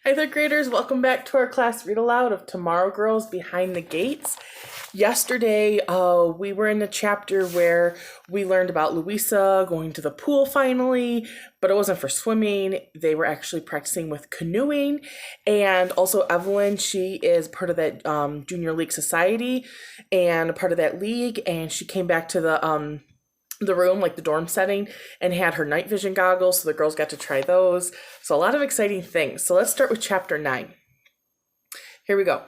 Hi there, graders. Welcome back to our class read aloud of Tommorow Girls Behind the Gates. Yesterday, we were in a chapter where we learned about Louisa going to the pool finally, but it wasn't for swimming. They were actually practicing with canoeing. And also Evelyn, she is part of that junior league society and a part of that league. And she came back to the room, like the dorm setting, and had her night vision goggles, so the girls got to try those. So a lot of exciting things. So let's start with chapter 9. Here we go.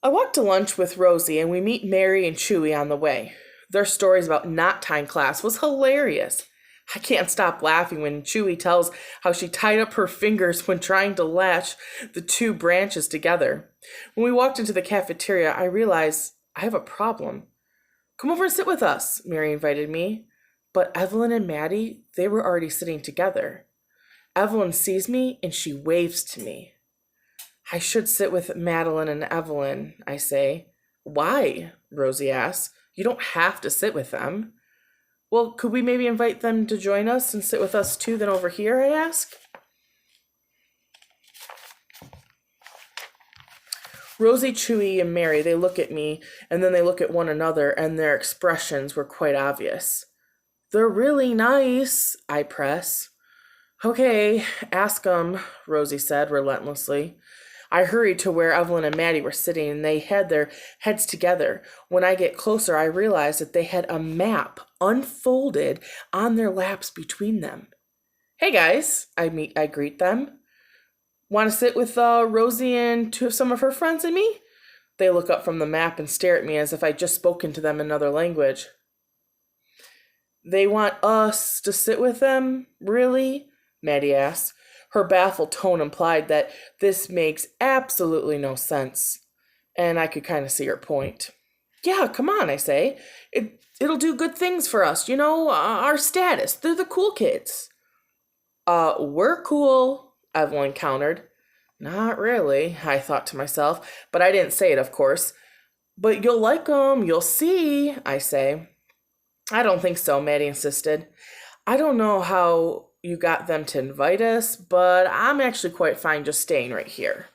I walked to lunch with Rosie, and we meet Mary and Chewy on the way. Their stories about knot tying class was hilarious. I can't stop laughing when Chewy tells how she tied up her fingers when trying to latch the two branches together. When we walked into the cafeteria, I realized I have a problem. Come over and sit with us, Mary invited me. But Evelyn and Maddie, they were already sitting together. Evelyn sees me and she waves to me. I should sit with Madeline and Evelyn, I say. Why? Rosie asks. You don't have to sit with them. Well, could we maybe invite them to join us and sit with us too, then over here, I ask? Rosie, Chewy, and Mary, they look at me, and then they look at one another, and their expressions were quite obvious. They're really nice, I press. Okay, ask 'em, Rosie said relentlessly. I hurried to where Evelyn and Maddie were sitting, and they had their heads together. When I get closer, I realized that they had a map unfolded on their laps between them. Hey guys, I greet them. Want to sit with Rosie and some of her friends and me? They look up from the map and stare at me as if I'd just spoken to them in another language. They want us to sit with them? Really? Maddie asked. Her baffled tone implied that this makes absolutely no sense. And I could kind of see her point. Yeah, come on, I say. It'll do good things for us, our status. They're the cool kids. We're cool, Evelyn countered. Not really, I thought to myself, but I didn't say it, of course. But you'll like 'em, you'll see, I say. I don't think so, Maddie insisted. I don't know how you got them to invite us, but I'm actually quite fine just staying right here.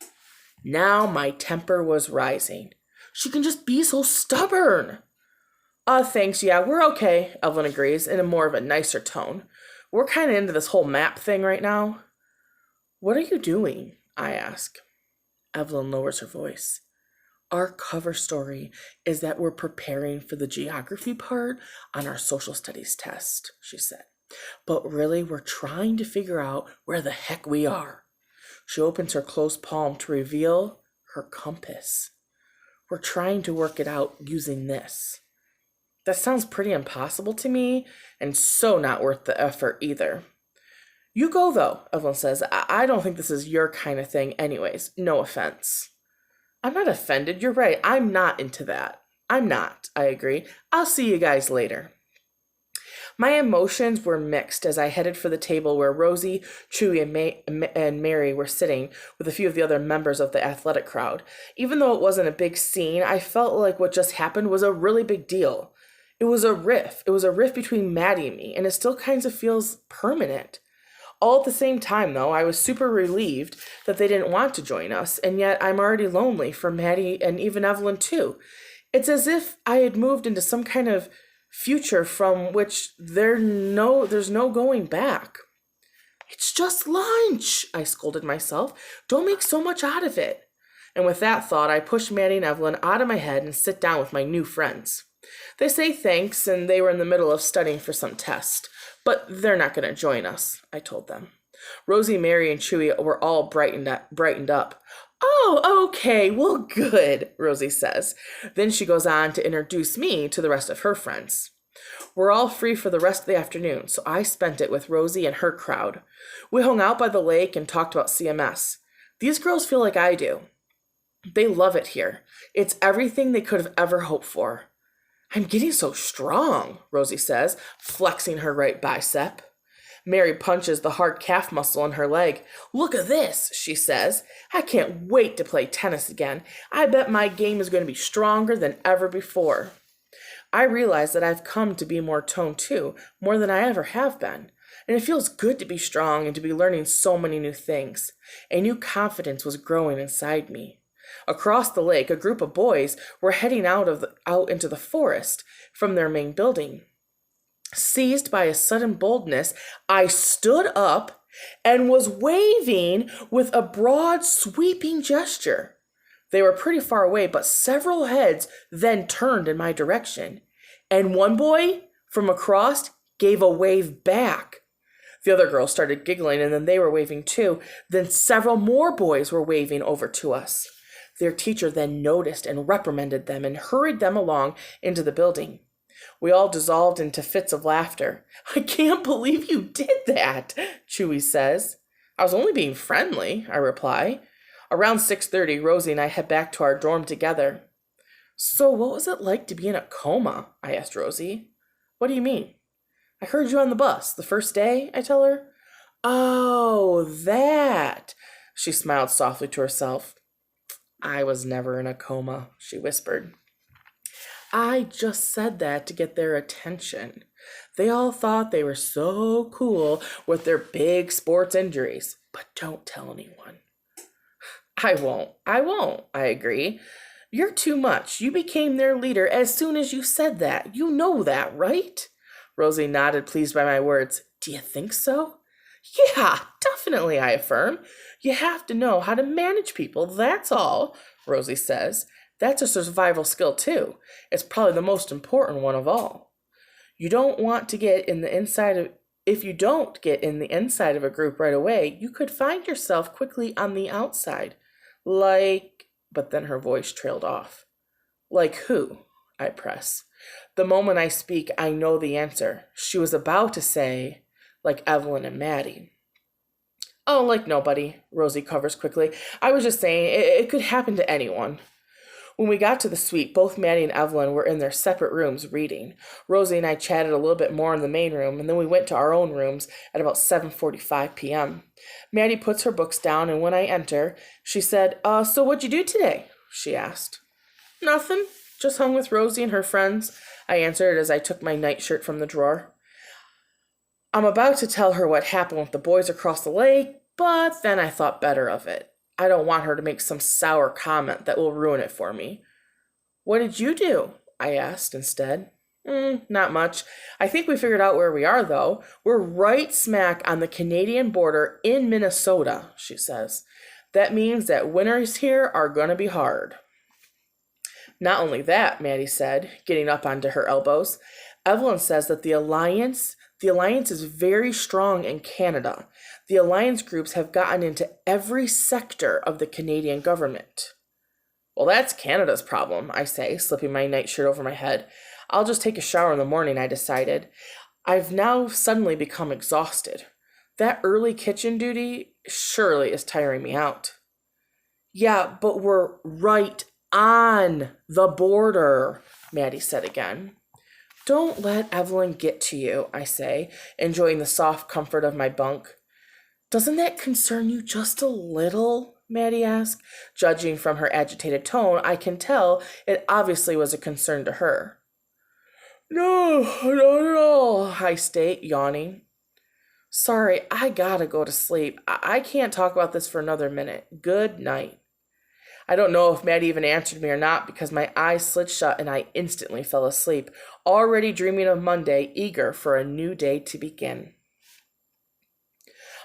Now my temper was rising. She can just be so stubborn. Thanks, yeah, we're okay, Evelyn agrees, in a more of a nicer tone. We're kind of into this whole map thing right now. What are you doing? I ask. Evelyn lowers her voice. Our cover story is that we're preparing for the geography part on our social studies test, she said. But really, we're trying to figure out where the heck we are. She opens her closed palm to reveal her compass. We're trying to work it out using this. That sounds pretty impossible to me, and so not worth the effort either. You go, though, Evelyn says. I don't think this is your kind of thing anyways. No offense. I'm not offended. You're right. I'm not into that. I'm not, I agree. I'll see you guys later. My emotions were mixed as I headed for the table where Rosie, Chewy, and Mary were sitting with a few of the other members of the athletic crowd. Even though it wasn't a big scene, I felt like what just happened was a really big deal. It was a riff. It was a riff between Maddie and me, and it still kind of feels permanent. All at the same time, though, I was super relieved that they didn't want to join us, and yet I'm already lonely for Maddie and even Evelyn, too. It's as if I had moved into some kind of future from which there's no going back. It's just lunch, I scolded myself. Don't make so much out of it. And with that thought, I pushed Maddie and Evelyn out of my head and sit down with my new friends. They say thanks, and they were in the middle of studying for some test. But they're not going to join us, I told them. Rosie, Mary, and Chewy were all brightened up. Oh, okay, well, good, Rosie says. Then she goes on to introduce me to the rest of her friends. We're all free for the rest of the afternoon, so I spent it with Rosie and her crowd. We hung out by the lake and talked about CMS. These girls feel like I do. They love it here. It's everything they could have ever hoped for. I'm getting so strong, Rosie says, flexing her right bicep. Mary punches the hard calf muscle in her leg. Look at this, she says. I can't wait to play tennis again. I bet my game is going to be stronger than ever before. I realize that I've come to be more toned too, more than I ever have been. And it feels good to be strong and to be learning so many new things. A new confidence was growing inside me. Across the lake, a group of boys were heading out into the forest from their main building. Seized by a sudden boldness, I stood up and was waving with a broad, sweeping gesture. They were pretty far away, but several heads then turned in my direction, and one boy from across gave a wave back. The other girls started giggling, and then they were waving too. Then several more boys were waving over to us. Their teacher then noticed and reprimanded them and hurried them along into the building. We all dissolved into fits of laughter. "I can't believe you did that," Chewy says. "I was only being friendly," I reply. Around 6:30, Rosie and I head back to our dorm together. "So what was it like to be in a coma?" I asked Rosie. "What do you mean?" "I heard you on the bus the first day," I tell her. "Oh, that." She smiled softly to herself. "I was never in a coma," she whispered. I just said that to get their attention. They all thought they were so cool with their big sports injuries. But don't tell anyone. I won't, I agree. "You're too much. You became their leader as soon as you said that. You know that, right?" Rosie nodded, pleased by my words. "Do you think so?" "Yeah, definitely," I affirm. "You have to know how to manage people, that's all," Rosie says. "That's a survival skill too. It's probably the most important one of all. You don't want to get in the inside of If you don't get in the inside of a group right away, you could find yourself quickly on the outside. But then her voice trailed off. "Like who?" I press. The moment I speak, I know the answer. She was about to say, like Evelyn and Maddie. "Oh, like nobody," Rosie covers quickly. "I was just saying, it could happen to anyone." When we got to the suite, both Maddie and Evelyn were in their separate rooms reading. Rosie and I chatted a little bit more in the main room, and then we went to our own rooms at about 7:45 p.m. Maddie puts her books down, and when I enter, she said, "So what'd you do today?" she asked. "Nothing. Just hung with Rosie and her friends," I answered as I took my nightshirt from the drawer. I'm about to tell her what happened with the boys across the lake, but then I thought better of it. I don't want her to make some sour comment that will ruin it for me. "What did you do?" I asked instead. Not much. I think we figured out where we are, though. We're right smack on the Canadian border in Minnesota," she says. "That means that winters here are going to be hard." "Not only that," Maddie said, getting up onto her elbows. "Evelyn says that the alliance is very strong in Canada. The alliance groups have gotten into every sector of the Canadian government." "Well, that's Canada's problem," I say, slipping my nightshirt over my head. "I'll just take a shower in the morning," I decided. I've now suddenly become exhausted. That early kitchen duty surely is tiring me out. "Yeah, but we're right on the border," Maddie said again. "Don't let Evelyn get to you," I say, enjoying the soft comfort of my bunk. "Doesn't that concern you just a little?" Maddie asked. Judging from her agitated tone, I can tell it obviously was a concern to her. "No, not at all," I state, yawning. "Sorry, I gotta go to sleep. I can't talk about this for another minute. Good night." I don't know if Maddie even answered me or not because my eyes slid shut and I instantly fell asleep, already dreaming of Monday, eager for a new day to begin.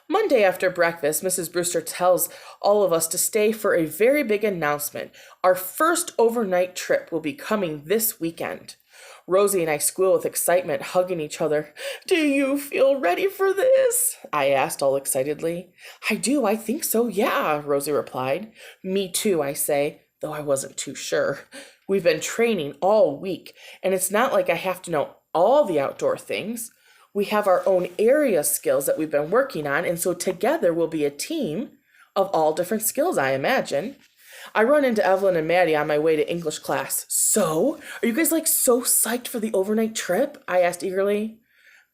Monday after breakfast, Mrs. Brewster tells all of us to stay for a very big announcement. Our first overnight trip will be coming this weekend. Rosie and I squeal with excitement, hugging each other. "Do you feel ready for this?" I asked all excitedly. "I do, I think so, yeah," Rosie replied. "Me too," I say, though I wasn't too sure. We've been training all week, and it's not like I have to know all the outdoor things. We have our own area skills that we've been working on, and so together we'll be a team of all different skills, I imagine. I run into Evelyn and Maddie on my way to English class. "So, are you guys so psyched for the overnight trip?" I asked eagerly.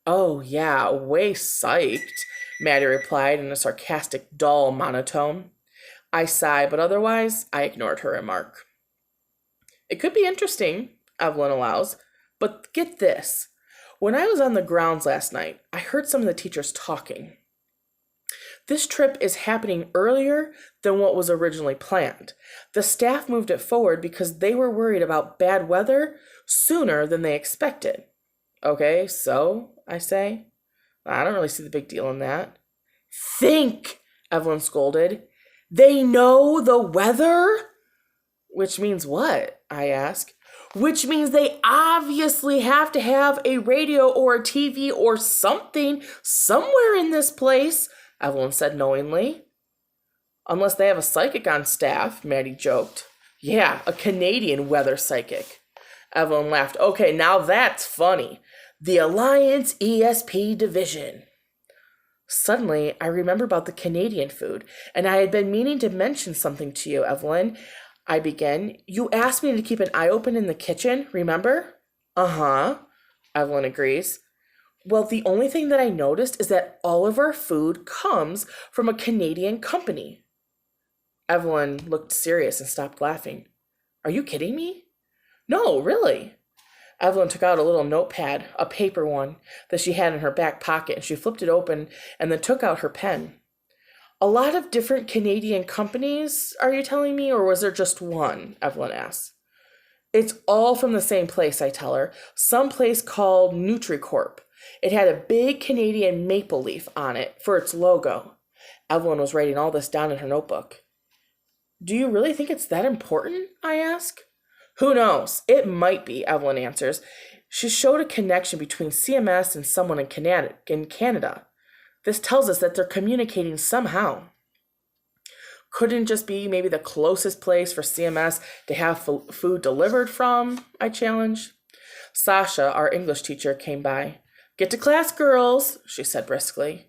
"Oh yeah, way psyched," Maddie replied in a sarcastic, dull monotone. I sighed, but otherwise I ignored her remark. "It could be interesting," Evelyn allows, "but get this. When I was on the grounds last night, I heard some of the teachers talking. This trip is happening earlier than what was originally planned. The staff moved it forward because they were worried about bad weather sooner than they expected. Okay, so, I say, I don't really see the big deal in that. Think, Evelyn scolded. They know the weather? Which means what? I ask. Which means they obviously have to have a radio or a TV or something somewhere in this place, Evelyn said knowingly. Unless they have a psychic on staff, Maddie joked. Yeah, a Canadian weather psychic. Evelyn laughed. Okay, now that's funny. The Alliance ESP division. Suddenly, I remember about the Canadian food, and I had been meaning to mention something to you, Evelyn. I began. You asked me to keep an eye open in the kitchen, remember? Uh-huh, Evelyn agrees. Well, the only thing that I noticed is that all of our food comes from a Canadian company. Evelyn looked serious and stopped laughing. Are you kidding me? No, really. Evelyn took out a little notepad, a paper one, that she had in her back pocket, and she flipped it open and then took out her pen. A lot of different Canadian companies, are you telling me, or was there just one? Evelyn asks. It's all from the same place, I tell her, some place called NutriCorp. It had a big Canadian maple leaf on it for its logo. Evelyn was writing all this down in her notebook. Do you really think it's that important? I ask. Who knows? It might be, Evelyn answers. She showed a connection between CMS and someone in Canada. This tells us that they're communicating somehow. Couldn't just be maybe the closest place for CMS to have food delivered from? I challenged. Sasha, our English teacher, came by. Get to class, girls, she said briskly.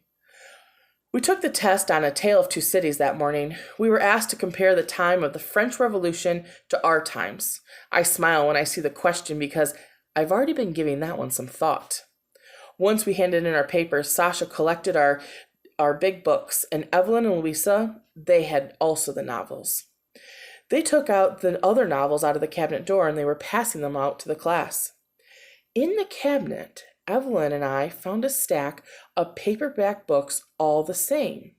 We took the test on A Tale of Two Cities that morning. We were asked to compare the time of the French Revolution to our times. I smile when I see the question because I've already been giving that one some thought. Once we handed in our papers, Sasha collected our big books, and Evelyn and Louisa, they had also the novels. They took out the other novels out of the cabinet door, and they were passing them out to the class. In the cabinet, Evelyn and I found a stack of paperback books all the same.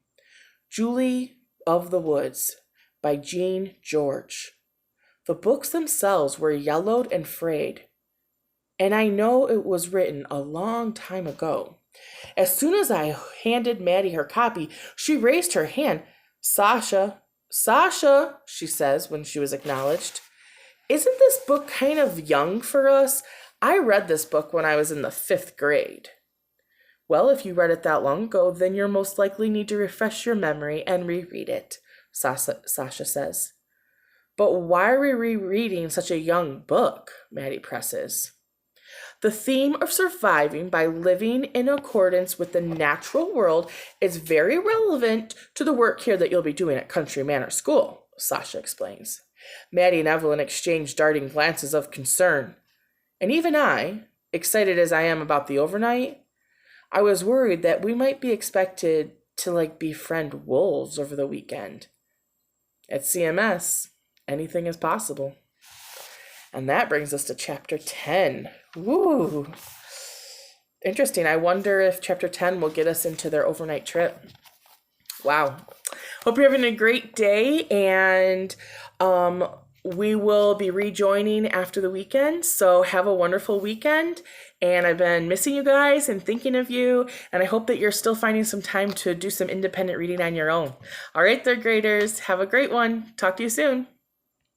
Julie of the Woods by Jean George. The books themselves were yellowed and frayed, and I know it was written a long time ago. As soon as I handed Maddie her copy, she raised her hand. Sasha, she says when she was acknowledged. Isn't this book kind of young for us? I read this book when I was in the 5th grade. Well, if you read it that long ago, then you'll most likely need to refresh your memory and reread it, Sasha says. But why are we rereading such a young book? Maddie presses. The theme of surviving by living in accordance with the natural world is very relevant to the work here that you'll be doing at Country Manor School, Sasha explains. Maddie and Evelyn exchange darting glances of concern. And even I, excited as I am about the overnight, I was worried that we might be expected to befriend wolves over the weekend. At CMS, anything is possible. And that brings us to chapter 10. Woo! Interesting. I wonder if chapter 10 will get us into their overnight trip. Wow. Hope you're having a great day, and we will be rejoining after the weekend, so have a wonderful weekend. And I've been missing you guys and thinking of you, and I hope that you're still finding some time to do some independent reading on your own. All right, third graders, have a great one. Talk to you soon.